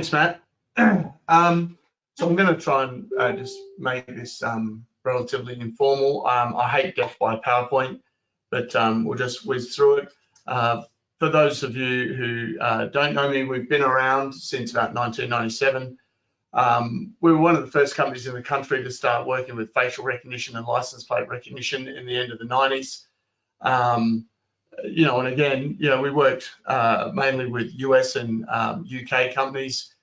Thanks, Matt. So I'm going to try and just make this relatively informal. I hate death by PowerPoint, but we'll just whiz through it. For those of you who don't know me, we've been around since about 1997. We were one of the first companies in the country to start working with facial recognition and license plate recognition in the end of the 90s. You know, and again, you know, we worked mainly with US and UK companies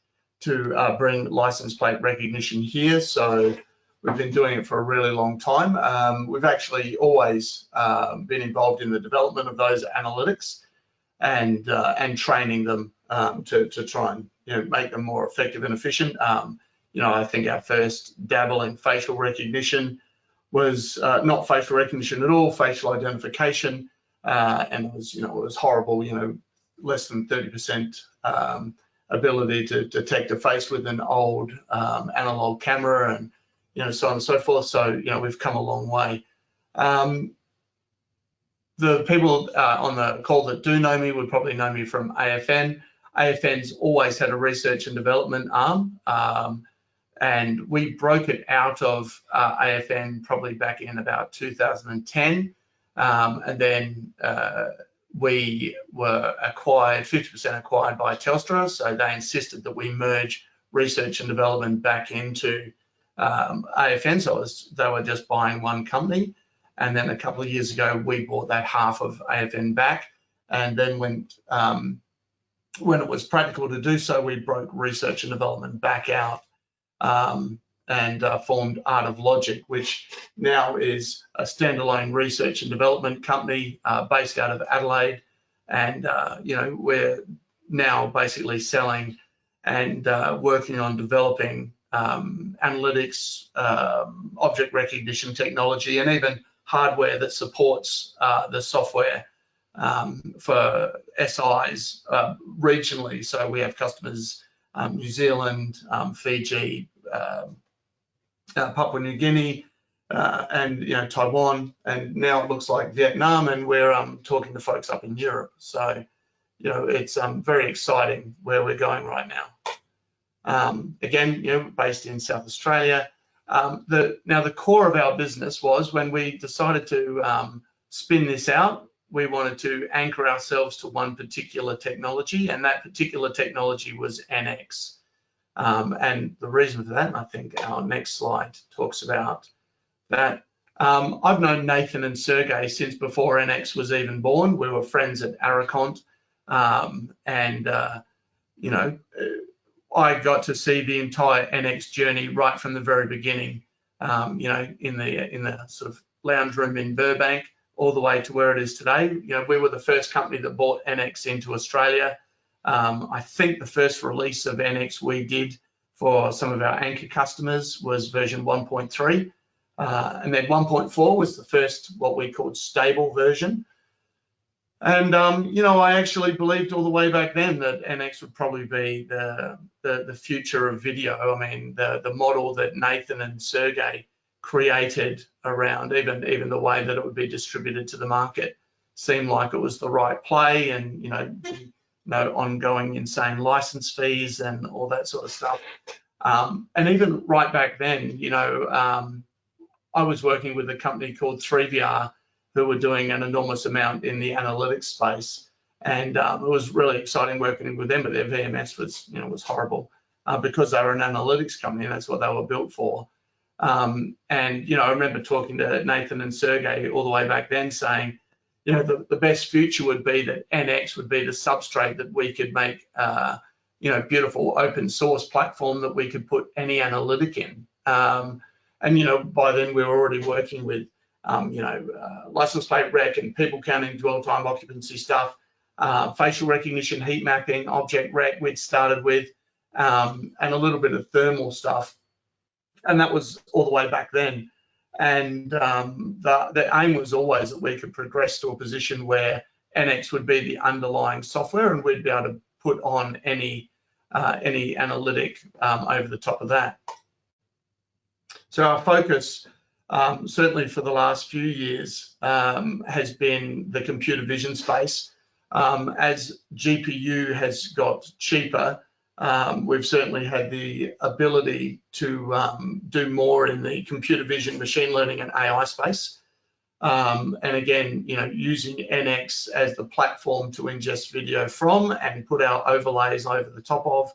to bring license plate recognition here. So we've been doing it for a really long time. We've actually always been involved in the development of those analytics and training them to try and, you know, make them more effective and efficient. You know, I think our first dabble in facial recognition was not facial recognition at all, facial identification, and it was, you know, it was horrible. You know, less than 30% ability to detect a face with an old analog camera, and, you know, so on and so forth. So, you know, we've come a long way. The people on the call that do know me would probably know me from AFN. AFN's always had a research and development arm, and we broke it out of AFN probably back in about 2010, and then we were acquired, 50% acquired by Telstra, so they insisted that we merge research and development back into AFN, so they were just buying one company. And then a couple of years ago, we bought that half of AFN back, and then when it was practical to do so, we broke research and development back out and formed Art of Logic, which now is a standalone research and development company based out of Adelaide. And you know, we're now basically selling and working on developing analytics, object recognition technology, and even hardware that supports the software for SIs regionally. So we have customers New Zealand, Fiji, Papua New Guinea, and, you know, Taiwan, and now it looks like Vietnam, and we're talking to folks up in Europe. So, you know, it's very exciting where we're going right now. Again, you know, based in South Australia. Now the core of our business was, when we decided to spin this out, we wanted to anchor ourselves to one particular technology, and that particular technology was NX. And the reason for that, and I think our next slide talks about that. I've known Nathan and Sergey since before NX was even born. We were friends at Aricont, and you know, I got to see the entire NX journey right from the very beginning. You know, in the sort of lounge room in Burbank, all the way to where it is today. You know, we were the first company that brought NX into Australia. I think the first release of NX we did for some of our anchor customers was version 1.3, and then 1.4 was the first, what we called, stable version. And you know, I actually believed all the way back then that NX would probably be the future of video. I mean, the model that Nathan and Sergey created around even the way that it would be distributed to the market seemed like it was the right play, and, you know, no ongoing insane license fees and all that sort of stuff. And even right back then, you know, I was working with a company called 3VR who were doing an enormous amount in the analytics space, and it was really exciting working with them, but their VMS was, you know, was horrible because they were an analytics company, and that's what they were built for. And, you know, I remember talking to Nathan and Sergey all the way back then saying, you know, the best future would be that NX would be the substrate that we could make, you know, beautiful open source platform that we could put any analytic in. And, you know, by then we were already working with, you know, license plate rec and people counting, dwell time, occupancy stuff, facial recognition, heat mapping, object rec we'd started with, and a little bit of thermal stuff. And that was all the way back then. And the aim was always that we could progress to a position where NX would be the underlying software, and we'd be able to put on any analytic over the top of that. So our focus, certainly for the last few years, has been the computer vision space. As GPU has got cheaper, We've certainly had the ability to do more in the computer vision, machine learning, and AI space. And again, using NX as the platform to ingest video from and put our overlays over the top of,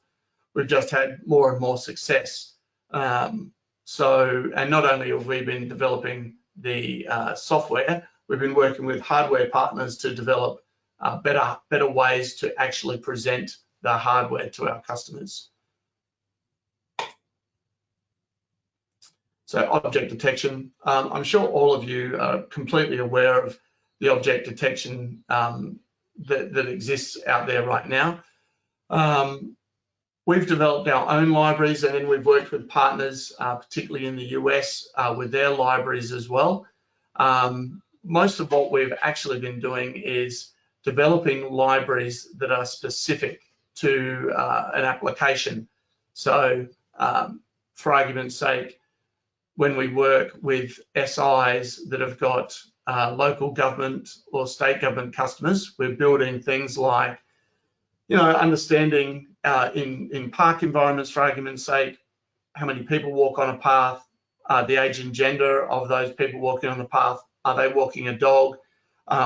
we've just had more and more success. And not only have we been developing the software, we've been working with hardware partners to develop better ways to actually present the hardware to our customers. So object detection, I'm sure all of you are completely aware of the object detection that exists out there right now. We've developed our own libraries, and then we've worked with partners, particularly in the US, with their libraries as well. Most of what we've actually been doing is developing libraries that are specific to an application. So for argument's sake, when we work with SIs that have got local government or state government customers, we're building things like, understanding in park environments, for argument's sake, how many people walk on a path, the age and gender of those people walking on the path, are they walking a dog?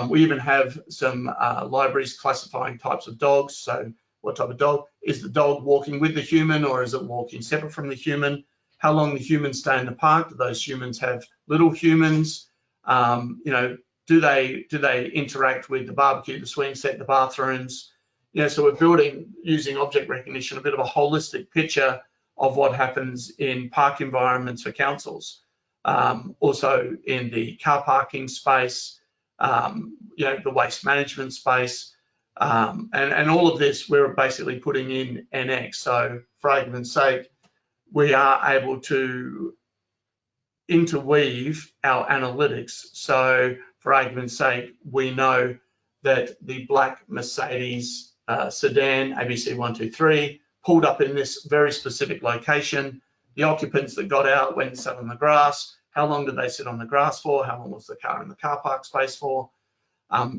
We even have some libraries classifying types of dogs. So what type of dog? Is the dog walking with the human, or is it walking separate from the human? How long the humans stay in the park? Do those humans have little humans? Do they interact with the barbecue, the swing set, the bathrooms? So we're building, using object recognition, a bit of a holistic picture of what happens in park environments for councils. Also in the car parking space, the waste management space, and all of this we're basically putting in NX. So for argument's sake, we are able to interweave our analytics. So for argument's sake, we know that the black Mercedes sedan, ABC123, pulled up in this very specific location. The occupants that got out went and sat on the grass. How long did they sit on the grass for? How long was the car in the car park space for?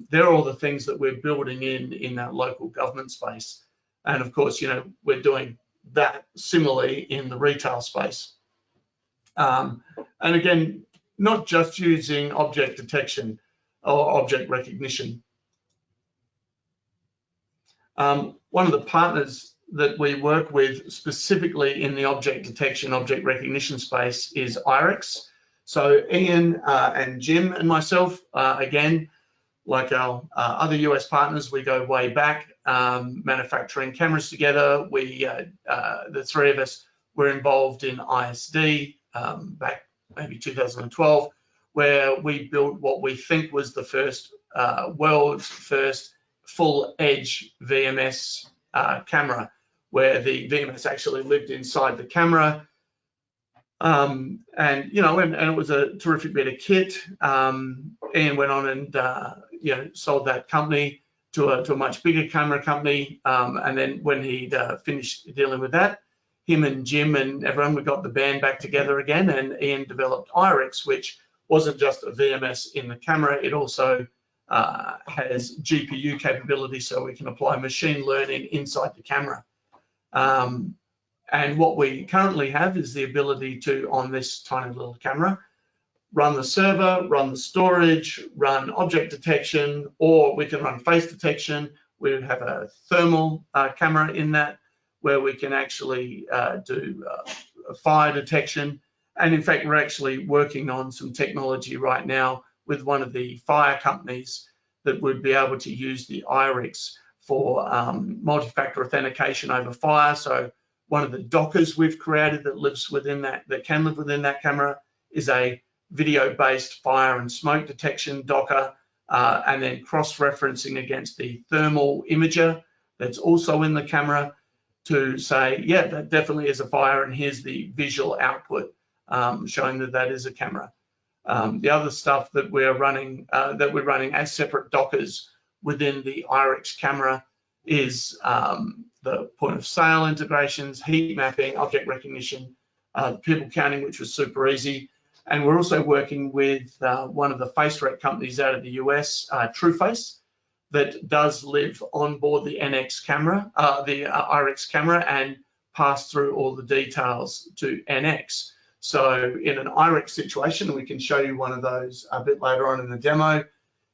They're all the things that we're building in that local government space. And of course, we're doing that similarly in the retail space. And again, not just using object detection or object recognition. One of the partners that we work with specifically in the object detection, object recognition space is IRIX. So Ian and Jim and myself, again, like our other US partners, we go way back, manufacturing cameras together. The three of us were involved in ISD back maybe 2012, where we built what we think was the world's first full edge VMS camera, where the VMS actually lived inside the camera. And it was a terrific bit of kit. Ian went on and sold that company to a much bigger camera company. And then when he'd finished dealing with that, him and Jim and everyone, we got the band back together again, and Ian developed IRIX, which wasn't just a VMS in the camera. It also has GPU capability, so we can apply machine learning inside the camera. And what we currently have is the ability to, on this tiny little camera, run the server, run the storage, run object detection, or we can run face detection. We have a thermal camera in that, where we can actually do fire detection. And in fact, we're actually working on some technology right now with one of the fire companies that would be able to use the IRIX for multi-factor authentication over fire. So one of the Dockers we've created that lives within that can live within that camera is a video-based fire and smoke detection Docker, and then cross-referencing against the thermal imager that's also in the camera to say, yeah, that definitely is a fire, and here's the visual output showing that that is a camera. The other stuff that we're running as separate Dockers within the IRIX camera is the point of sale integrations, heat mapping, object recognition, people counting, which was super easy. And we're also working with one of the face rec companies out of the US, TrueFace, that does live on board the NX camera, the IRIX camera, and pass through all the details to NX. So in an IRIX situation, we can show you one of those a bit later on in the demo.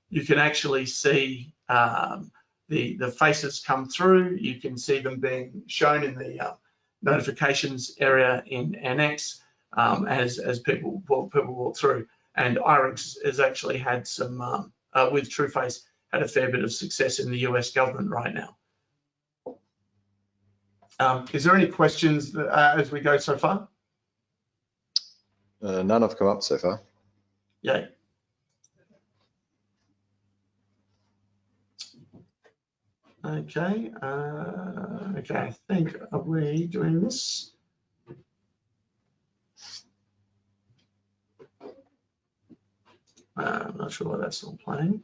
You can actually see the faces come through. You can see them being shown in the notifications area in NX as people walk through. And IRIX has actually had some, with TrueFace, had a fair bit of success in the US government right now. Is there any questions as we go so far? None have come up so far. Yeah. Okay. Okay. I think, are we doing this? I'm not sure why that's not playing,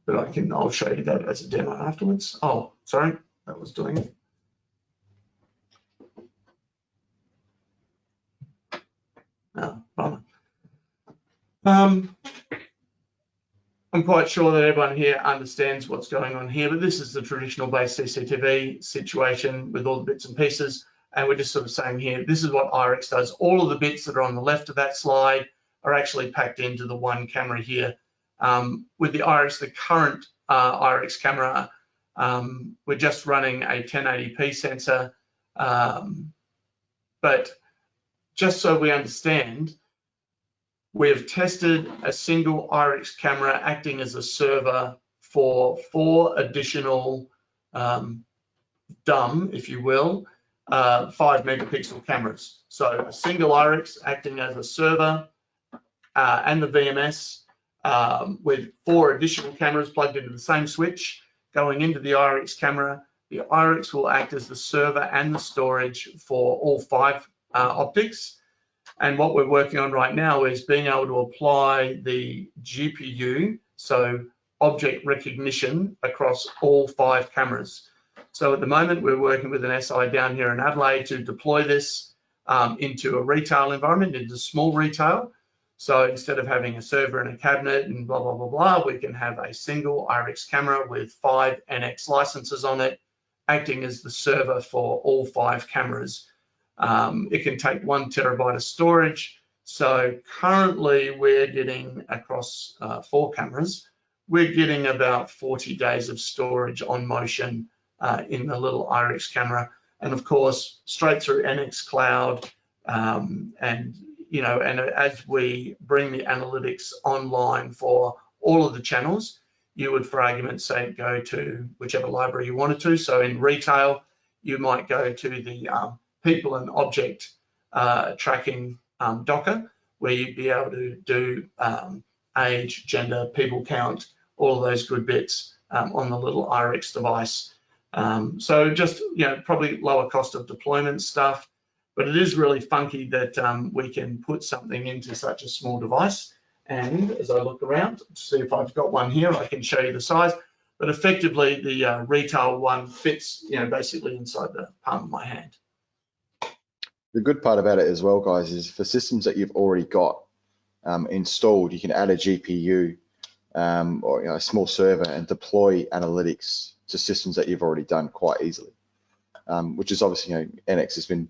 but I'll show you that as a demo afterwards. Oh, sorry, that was doing it. Oh, bummer. I'm quite sure that everyone here understands what's going on here, but this is the traditional base CCTV situation with all the bits and pieces. And we're just sort of saying here, this is what IRIX does. All of the bits that are on the left of that slide are actually packed into the one camera here. With the IRIX, the current IRIX camera, we're just running a 1080p sensor. But just so we understand, we have tested a single IRIX camera acting as a server for 4 additional dumb, if you will, 5 megapixel cameras. So a single IRIX acting as a server and the VMS with 4 additional cameras plugged into the same switch going into the IRIX camera. The IRIX will act as the server and the storage for all 5 Optix. And what we're working on right now is being able to apply the GPU, so object recognition, across all 5 cameras. So at the moment, we're working with an SI down here in Adelaide to deploy this into a retail environment, into small retail. So instead of having a server in a cabinet and blah, blah, blah, blah, we can have a single IRIX camera with 5 NX licenses on it, acting as the server for all 5 cameras. It can take 1 terabyte of storage. So currently we're getting across 4 cameras, we're getting about 40 days of storage on motion in the little IRIX camera. And of course, straight through NX Cloud. And as we bring the analytics online for all of the channels, you would, for argument's sake, go to whichever library you wanted to. So in retail, you might go to the people and object tracking Docker, where you'd be able to do age, gender, people count, all of those good bits on the little IRIX device. So just, probably lower cost of deployment stuff, but it is really funky that we can put something into such a small device. And as I look around to see if I've got one here, I can show you the size. But effectively, the retail one fits, basically inside the palm of my hand. The good part about it as well, guys, is for systems that you've already got installed, you can add a GPU or a small server and deploy analytics to systems that you've already done quite easily, which is obviously, NX has been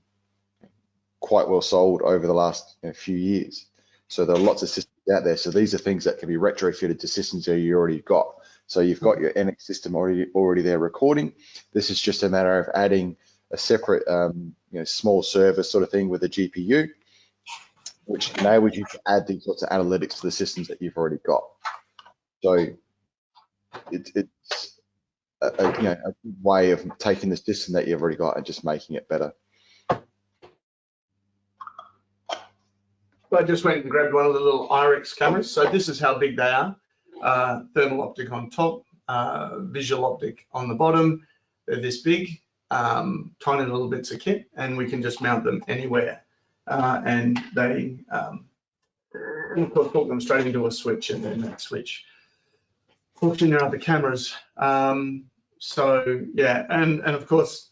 quite well sold over the last few years. So there are lots of systems out there. So these are things that can be retrofitted to systems that you already got. So you've got your NX system already there recording. This is just a matter of adding a separate small server sort of thing with a GPU, which enables you to add these sorts of analytics to the systems that you've already got. So it's a way of taking the system that you've already got and just making it better. I just went and grabbed one of the little IRIX cameras. So this is how big they are. Thermal optic on top, visual optic on the bottom. They're this big, tiny little bits of kit, and we can just mount them anywhere. And they, of course, hook them straight into a switch, and then that switch hooks in your other cameras. So yeah, and of course,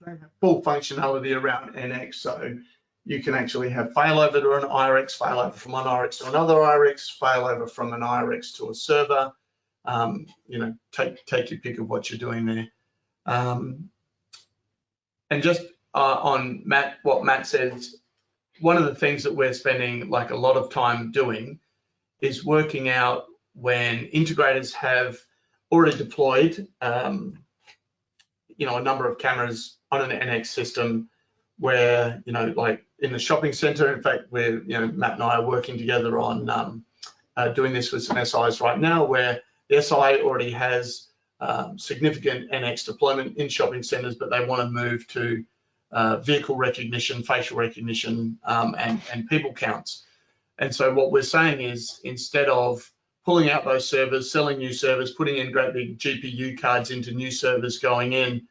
they have full functionality around NX. So you can actually have failover to an IRIX, failover from one IRIX to another IRIX, failover from an IRIX to a server. you know, take your pick of what you're doing there. And just on what Matt says, one of the things that we're spending like a lot of time doing is working out when integrators have already deployed, you know, a number of cameras on an NX system where, you know, like in the shopping center. In fact, we're, you know, Matt and I are working together on doing this with some SIs right now, where the SI already has significant NX deployment in shopping centers, but they want to move to vehicle recognition, facial recognition, and people counts. And so what we're saying is, instead of pulling out those servers, selling new servers, putting in great big GPU cards into new servers going in,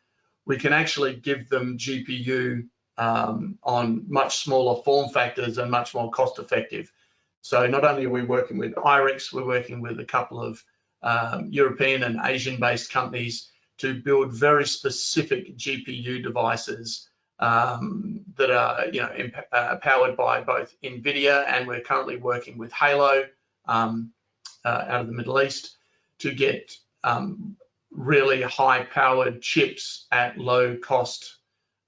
we can actually give them GPU on much smaller form factors and much more cost effective. So not only are we working with IRIX, we're working with a couple of European and Asian-based companies to build very specific GPU devices that are, you know, powered by both NVIDIA, and we're currently working with Halo out of the Middle East to get really high-powered chips at low cost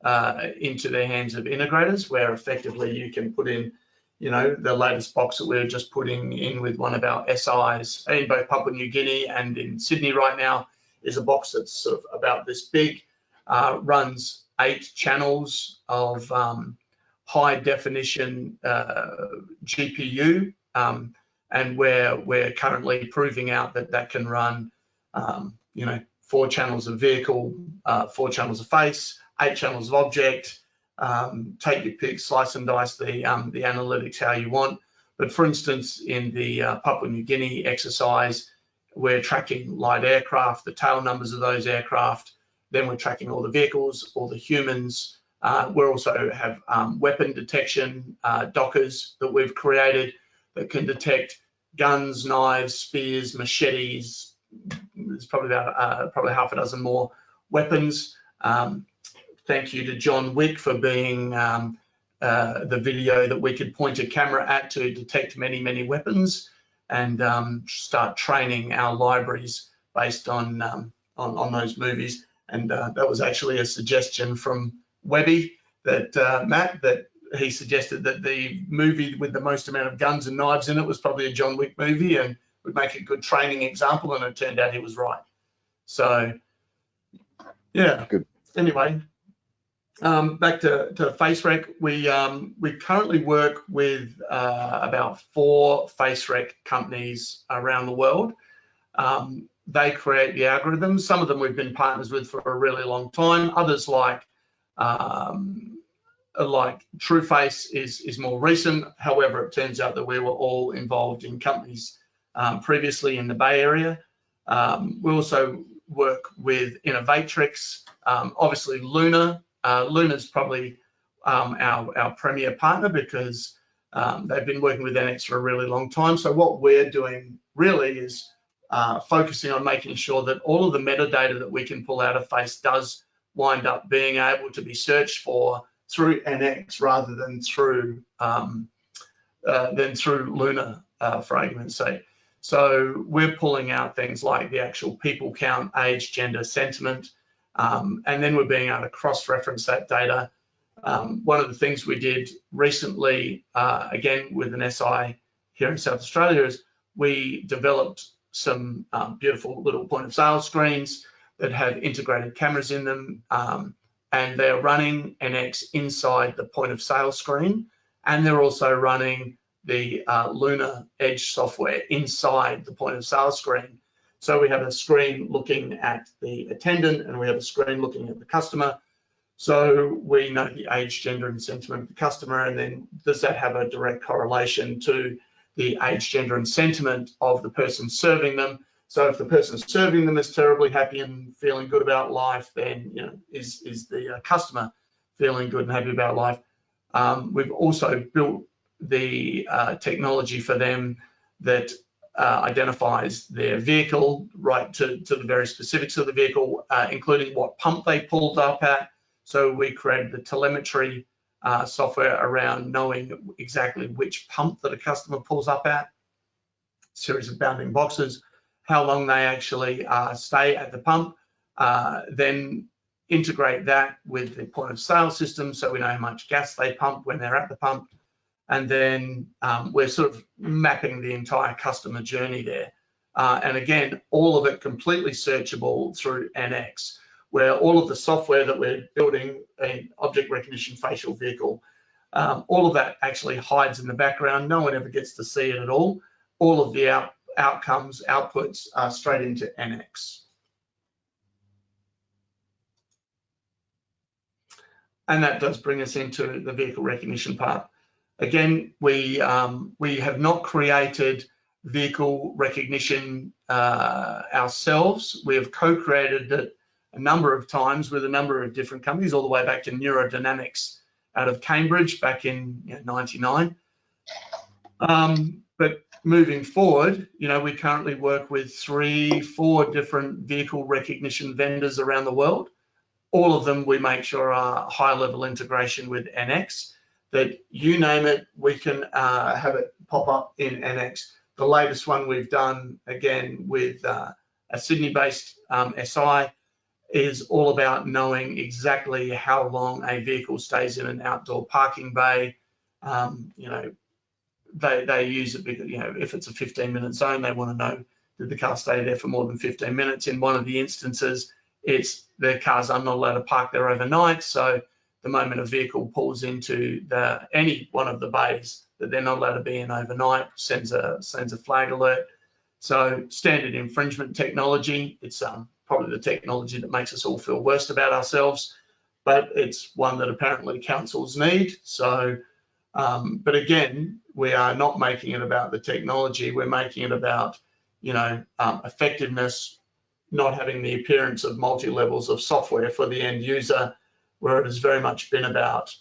into the hands of integrators, where effectively you can put in, you know, the latest box that we're just putting in with one of our SIs in both Papua New Guinea and in Sydney right now is a box that's sort of about this big, runs 8 channels of high definition GPU, and we're currently proving out that that can run, you know, 4 channels of vehicle, 4 channels of face, 8 channels of object. Take your pick, slice and dice the analytics how you want. But for instance, in the Papua New Guinea exercise, we're tracking light aircraft, the tail numbers of those aircraft. Then we're tracking all the vehicles, all the humans. We also have weapon detection dockers that we've created that can detect guns, knives, spears, machetes. There's probably about probably half a dozen more weapons. Thank you to John Wick for being the video that we could point a camera at to detect many, many weapons, and start training our libraries based on those movies. And that was actually a suggestion from Webby, that Matt, that he suggested that the movie with the most amount of guns and knives in it was probably a John Wick movie and would make a good training example, and it turned out he was right. So yeah, good. Anyway, back to FaceRec. We currently work with about 4 FaceRec companies around the world. They create the algorithms. Some of them we've been partners with for a really long time. Others like TrueFace is more recent. However, it turns out that we were all involved in companies previously in the Bay Area. We also work with Innovatrix, obviously Luna. Luna's probably our premier partner because they've been working with NX for a really long time. So what we're doing really is focusing on making sure that all of the metadata that we can pull out of Face does wind up being able to be searched for through NX rather than through Luna, for argument's sake. So we're pulling out things like the actual people count, age, gender, sentiment, and then we're being able to cross-reference that data. One of the things we did recently, again with an SI here in South Australia, is we developed some beautiful little point of sale screens that have integrated cameras in them, and they're running NX inside the point of sale screen, and they're also running the Luna Edge software inside the point of sale screen. So we have a screen looking at the attendant, and we have a screen looking at the customer. So we know the age, gender, and sentiment of the customer, and then does that have a direct correlation to the age, gender, and sentiment of the person serving them? So if the person serving them is terribly happy and feeling good about life, then is the customer feeling good and happy about life? We've also built the technology for them that identifies their vehicle right to the very specifics of the vehicle, including what pump they pulled up at. So we created the telemetry software around knowing exactly which pump that a customer pulls up at, series of bounding boxes, how long they actually stay at the pump, then integrate that with the point of sale system so we know how much gas they pump when they're at the pump. And then we're sort of mapping the entire customer journey there. And again, all of it completely searchable through NX, where all of the software that we're building, an object recognition facial vehicle, all of that actually hides in the background. No one ever gets to see it at all. All of the outputs are straight into NX. And that does bring us into the vehicle recognition part. Again, we have not created vehicle recognition ourselves. We have co-created it a number of times with a number of different companies, all the way back to Neurodynamics out of Cambridge back in '99. But moving forward, we currently work with 3-4 different vehicle recognition vendors around the world. All of them we make sure are high-level integration with NX, that you name it, we can have it pop up in NX. The latest one we've done, again, with a Sydney-based SI, is all about knowing exactly how long a vehicle stays in an outdoor parking bay. They use it because, if it's a 15-minute zone, they want to know, did the car stay there for more than 15 minutes? In one of the instances, it's the cars are not allowed to park there overnight. So the moment a vehicle pulls into any one of the bays that they're not allowed to be in overnight, sends a flag alert. So standard infringement technology. It's probably the technology that makes us all feel worst about ourselves, but it's one that apparently councils need. So, but again, we are not making it about the technology. We're making it about, effectiveness, not having the appearance of multi-levels of software for the end user, where it has very much been about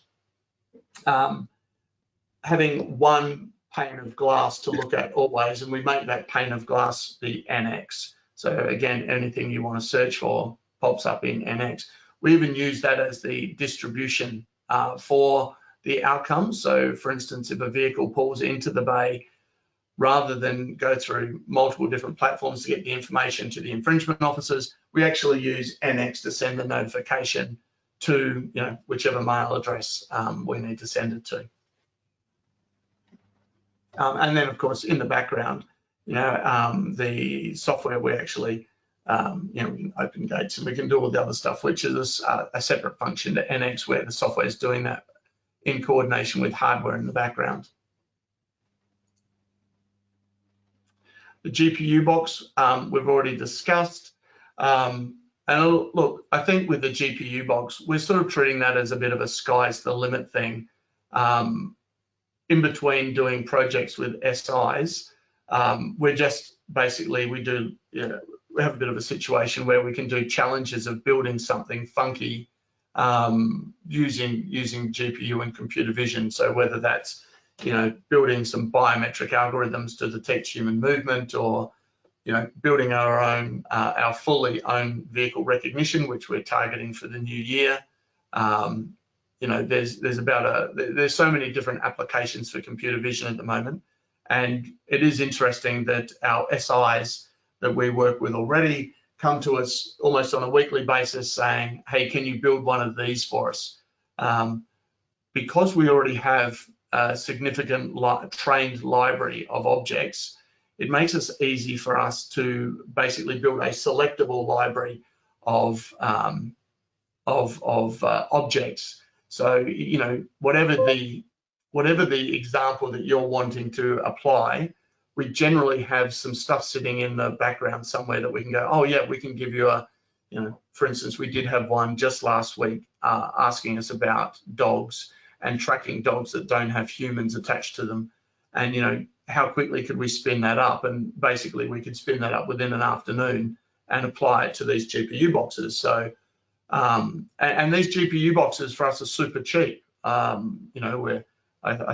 having one pane of glass to look at always, and we make that pane of glass the NX. So again, anything you want to search for pops up in NX. We even use that as the distribution for the outcomes. So for instance, if a vehicle pulls into the bay, rather than go through multiple different platforms to get the information to the infringement officers, we actually use NX to send the notification to whichever mail address we need to send it to. And then, of course, in the background, the software we actually, we can open gates and we can do all the other stuff, which is a separate function to NX, where the software is doing that in coordination with hardware in the background. The GPU box we've already discussed. And look, I think with the GPU box, we're sort of treating that as a bit of a sky's the limit thing. In between doing projects with SIs, we're just basically, we have a bit of a situation where we can do challenges of building something funky using GPU and computer vision. So whether that's building some biometric algorithms to detect human movement, or building our fully owned vehicle recognition, which we're targeting for the new year. There's so many different applications for computer vision at the moment, and it is interesting that our SIs that we work with already come to us almost on a weekly basis saying, hey, can you build one of these for us? Because we already have a significant trained library of objects, it makes it easy for us to basically build a selectable library of objects. So whatever the example that you're wanting to apply, we generally have some stuff sitting in the background somewhere that we can go, oh yeah, we can give you for instance, we did have one just last week asking us about dogs and tracking dogs that don't have humans attached to them, and how quickly could we spin that up? And basically we could spin that up within an afternoon and apply it to these GPU boxes. So and these GPU boxes for us are super cheap. I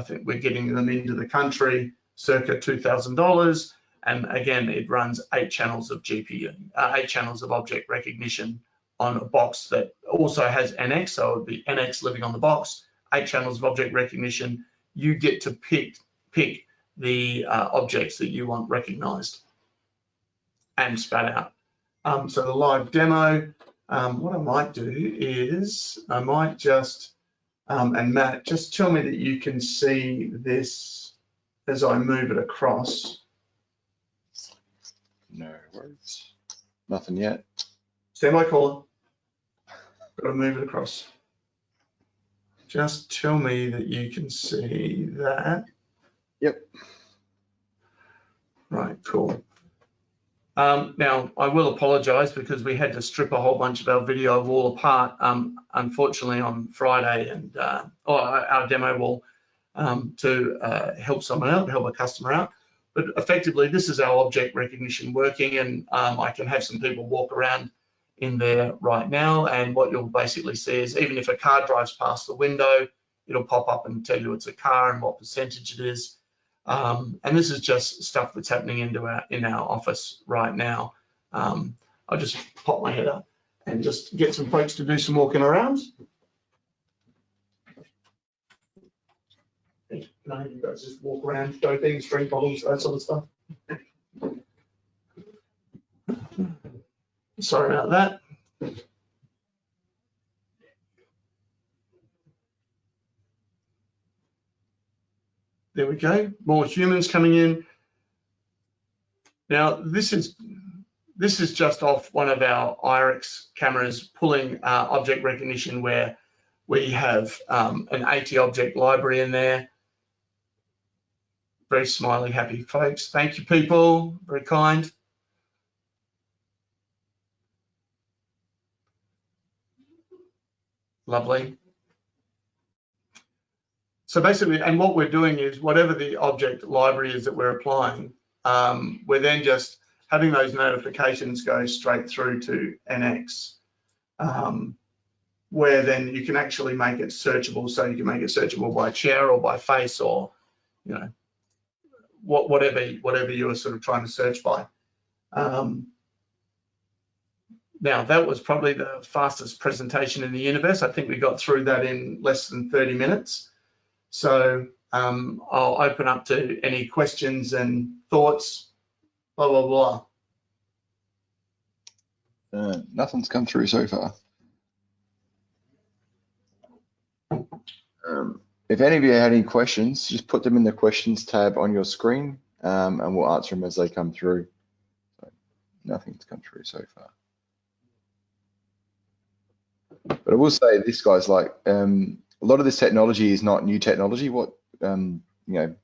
think we're getting them into the country circa $2,000, and again, it runs 8 channels of GPU, 8 channels of object recognition on a box that also has NX. So it would be NX living on the box, 8 channels of object recognition. You get to pick the objects that you want recognized. and spat out. So the live demo, what I might do is I might just, and Matt, just tell me that you can see this as I move it across. No worries. Nothing yet. Stand by, caller. Got to move it across. Just tell me that you can see that. Yep. Right, cool. Now, I will apologise because we had to strip a whole bunch of our video wall apart, unfortunately, on Friday, and or our demo wall to help someone out, help a customer out. But effectively, this is our object recognition working, and I can have some people walk around in there right now, and what you'll basically see is even if a car drives past the window, it'll pop up and tell you it's a car and what percentage it is. And this is just stuff that's happening in our office right now. I'll just pop my head up and just get some folks to do some walking around. No, you guys just walk around, show things, drink bottles, that sort of stuff. Sorry about that. There we go. More humans coming in. Now, this is just off one of our IRIX cameras pulling object recognition where we have an 80 object library in there. Very smiley, happy folks. Thank you, people. Very kind. Lovely. So basically, and what we're doing is whatever the object library is that we're applying, we're then just having those notifications go straight through to NX, where then you can actually make it searchable. So you can make it searchable by chair or by face or, you know, whatever you are sort of trying to search by. Now, that was probably the fastest presentation in the universe. I think we got through that in less than 30 minutes. So I'll open up to any questions and thoughts, blah, blah, blah. Nothing's come through so far. If any of you had any questions, just put them in the questions tab on your screen, and we'll answer them as they come through. So nothing's come through so far. But I will say this, guys, like a lot of this technology is not new technology. What you know,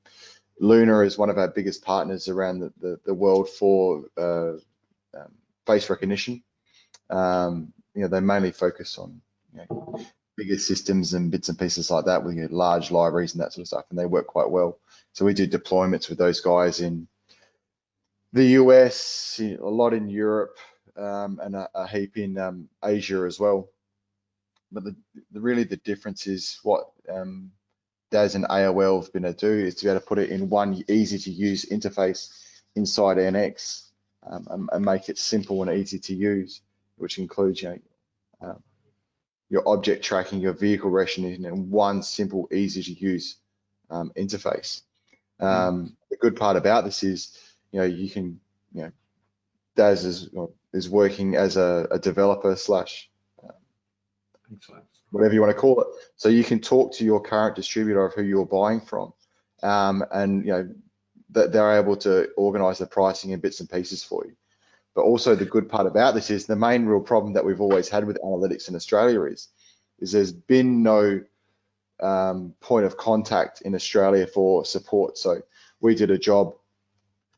Luna is one of our biggest partners around the world for face recognition. You know, they mainly focus on, you know, bigger systems and bits and pieces like that with, you know, large libraries and that sort of stuff, and they work quite well. So we do deployments with those guys in the US, a lot in Europe, and a heap in Asia as well. But really the difference is what Daz and AoL have been able to do is to be able to put it in one easy to use interface inside NX, and make it simple and easy to use, which includes, you know, your object tracking, your vehicle recognition in one simple, easy to use interface. The good part about this is, you know, you can, you know, Daz is working as a developer slash whatever you want to call it. So you can talk to your current distributor of who you're buying from, and, you know, that they're able to organize the pricing and bits and pieces for you. But also the good part about this is the main real problem that we've always had with analytics in Australia is there's been no point of contact in Australia for support. So we did a job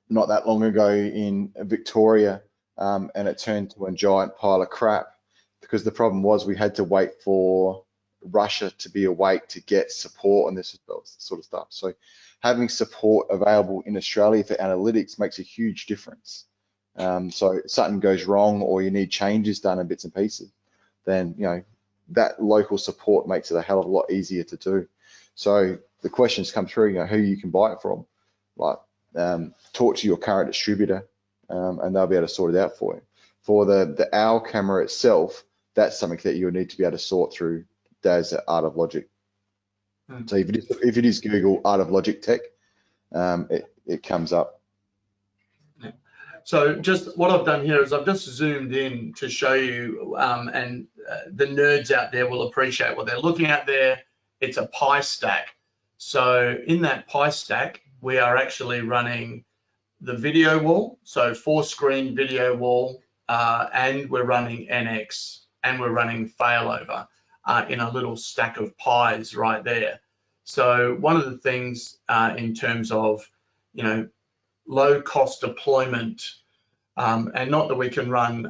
not that long ago in Victoria, and it turned to a giant pile of crap because the problem was we had to wait for Russia to be awake to get support on this sort of stuff. So having support available in Australia for analytics makes a huge difference. So if something goes wrong or you need changes done in bits and pieces, then, you know, that local support makes it a hell of a lot easier to do. So the questions come through, you know, who you can buy it from, like talk to your current distributor, and they'll be able to sort it out for you. For the AoL camera itself, that's something that you'll need to be able to sort through Daz at Art of Logic. So if it is Google Art of Logic Tech, it comes up. So just what I've done here is I've just zoomed in to show you, and the nerds out there will appreciate what they're looking at there. It's a Pi stack. So in that Pi stack, we are actually running the video wall, so 4-screen video wall, and we're running NX, and we're running failover in a little stack of pies right there. So one of the things in terms of, low cost deployment, and not that we can run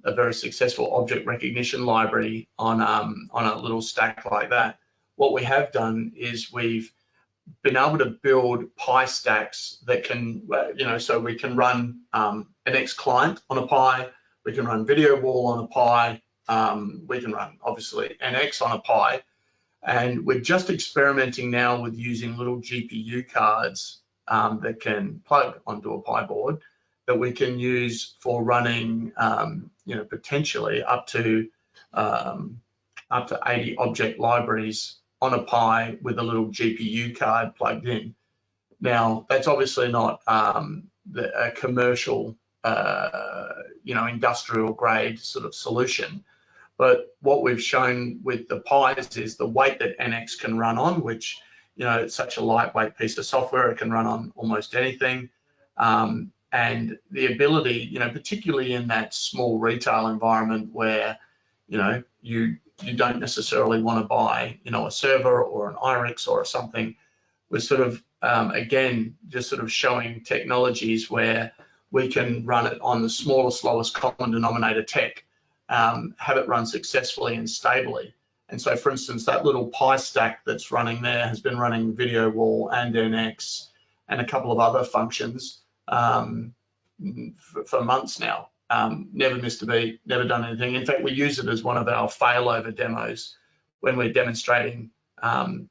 a very successful object recognition library on a little stack like that. What we have done is we've been able to build Pi stacks that can, so we can run an NX client on a Pi, we can run video wall on a Pi, we can run obviously NX on a Pi, and we're just experimenting now with using little GPU cards that can plug onto a Pi board that we can use for running, potentially up to 80 object libraries on a Pi with a little GPU card plugged in. Now, that's obviously not a commercial, industrial grade sort of solution. But what we've shown with the Pis is the weight that NX can run on, which, it's such a lightweight piece of software, it can run on almost anything. And the ability, particularly in that small retail environment where, you don't necessarily want to buy, a server or an IRIX or something. We're sort of, again, just sort of showing technologies where we can run it on the smallest, lowest common denominator tech, have it run successfully and stably. And so, for instance, that little Pi stack that's running there has been running video wall and NX and a couple of other functions for months now. Never missed a beat, never done anything. In fact, we use it as one of our failover demos when we're demonstrating to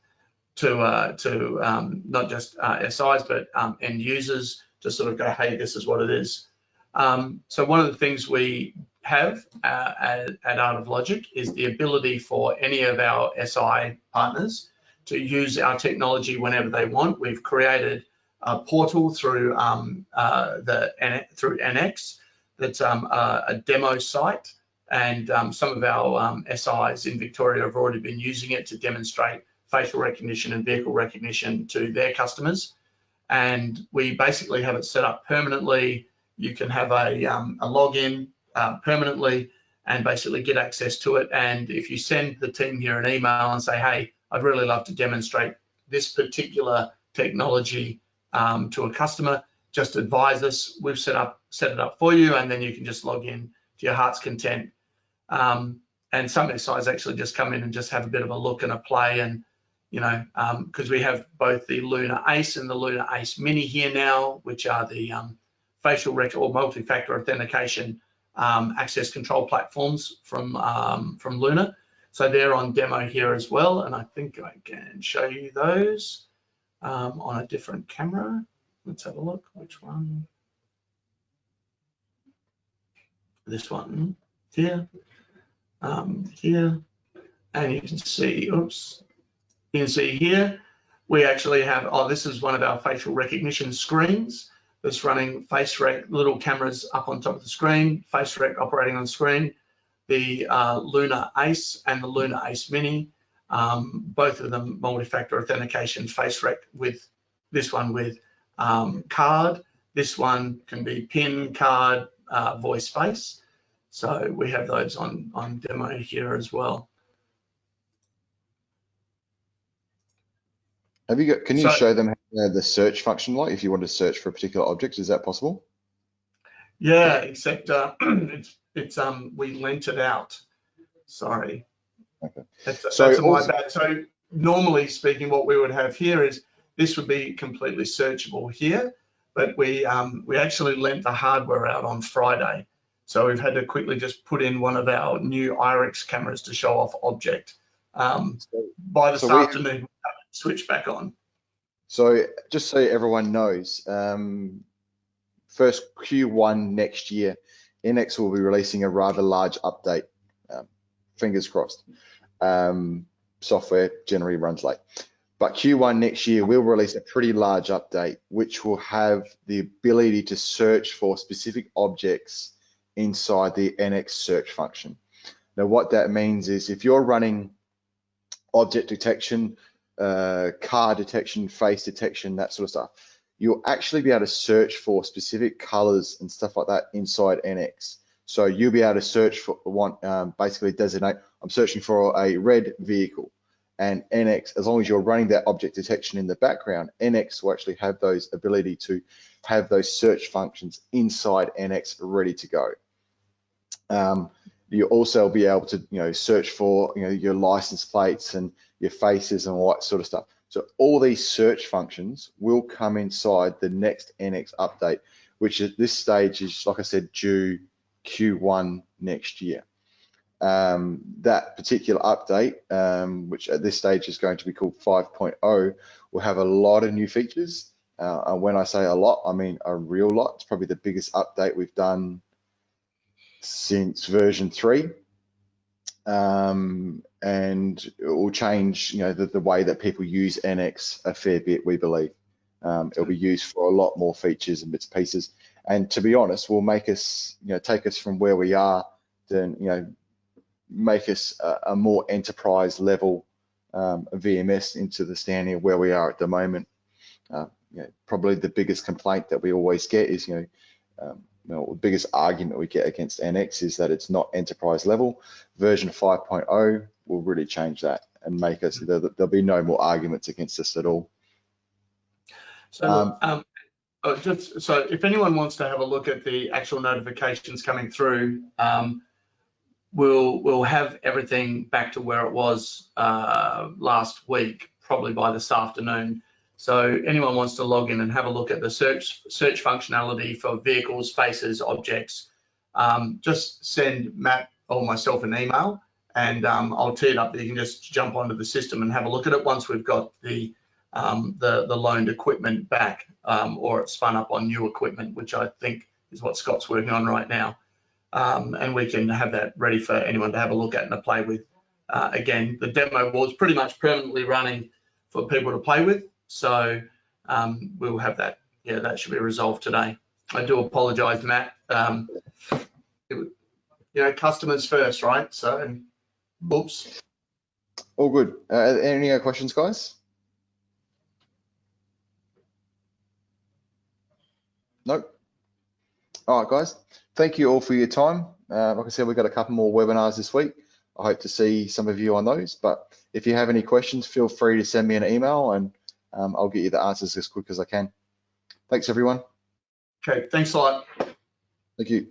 not just SIs, but end users to sort of go, hey, this is what it is. So one of the things we have at Art of Logic is the ability for any of our SI partners to use our technology whenever they want. We've created a portal through through NX that's a demo site, and some of our SIs in Victoria have already been using it to demonstrate facial recognition and vehicle recognition to their customers. And we basically have it set up permanently. You can have a login permanently and basically get access to it. And if you send the team here an email and say, hey, I'd really love to demonstrate this particular technology to a customer, just advise us. We've set it up for you, and then you can just log in to your heart's content. And some SIs actually just come in and just have a bit of a look and a play, and because we have both the Luna Ace and the Luna Ace Mini here now, which are the facial rec or multi-factor authentication access control platforms from Luna. So they're on demo here as well, and I think I can show you those on a different camera. Let's have a look. Which one? This one here. Here, and you can see, oops, you can see here, we actually have, this is one of our facial recognition screens that's running face rec, little cameras up on top of the screen, face rec operating on screen. The Luna Ace and the Luna Ace Mini, both of them multi-factor authentication face rec, with this one with card. This one can be PIN, card, voice face. So we have those on demo here as well. Have you got? Can you show them the search function like if you want to search for a particular object? Is that possible? Yeah, except it's we lent it out. Sorry. Okay. That's my bad. So normally speaking, what we would have here is this would be completely searchable here, but we actually lent the hardware out on Friday. So we've had to quickly just put in one of our new IRIX cameras to show off object. By this afternoon, we'll switch back on. So just so everyone knows, first Q1 next year, NX will be releasing a rather large update. Fingers crossed. Software generally runs late. But Q1 next year, we'll release a pretty large update, which will have the ability to search for specific objects inside the NX search function. Now, what that means is if you're running object detection, car detection, face detection, that sort of stuff, you'll actually be able to search for specific colors and stuff like that inside NX. So you'll be able to search for basically designate, I'm searching for a red vehicle. And NX, as long as you're running that object detection in the background, NX will actually have those ability to have those search functions inside NX ready to go. You also be able to, search for, your license plates and your faces and all that sort of stuff. So all these search functions will come inside the next NX update, which at this stage is, like I said, due Q1 next year. That particular update, which at this stage is going to be called 5.0, will have a lot of new features. And when I say a lot, I mean a real lot. It's probably the biggest update we've done since version 3. And it will change, the way that people use NX a fair bit, we believe. It'll be used for a lot more features and bits and pieces. And to be honest, will make us, take us from where we are to, make us a more enterprise level VMS into the standing of where we are at the moment. Probably the biggest complaint that we always get is, the biggest argument we get against NX is that it's not enterprise level. Version 5.0 will really change that and make us, there'll be no more arguments against us at all. So just so if anyone wants to have a look at the actual notifications coming through, we'll have everything back to where it was last week, probably by this afternoon. So anyone wants to log in and have a look at the search functionality for vehicles, faces, objects, just send Matt or myself an email, and I'll tee it up that you can just jump onto the system and have a look at it once we've got the loaned equipment back, or it's spun up on new equipment, which I think is what Scott's working on right now. And we can have that ready for anyone to have a look at and to play with. Again, the demo was pretty much permanently running for people to play with. So we'll have that. Yeah, that should be resolved today. I do apologize, Matt. Customers first, right? So, oops. All good. Any other questions, guys? Nope. All right, guys. Thank you all for your time. Like I said, we've got a couple more webinars this week. I hope to see some of you on those. But if you have any questions, feel free to send me an email and I'll get you the answers as quick as I can. Thanks, everyone. Okay, thanks a lot. Thank you.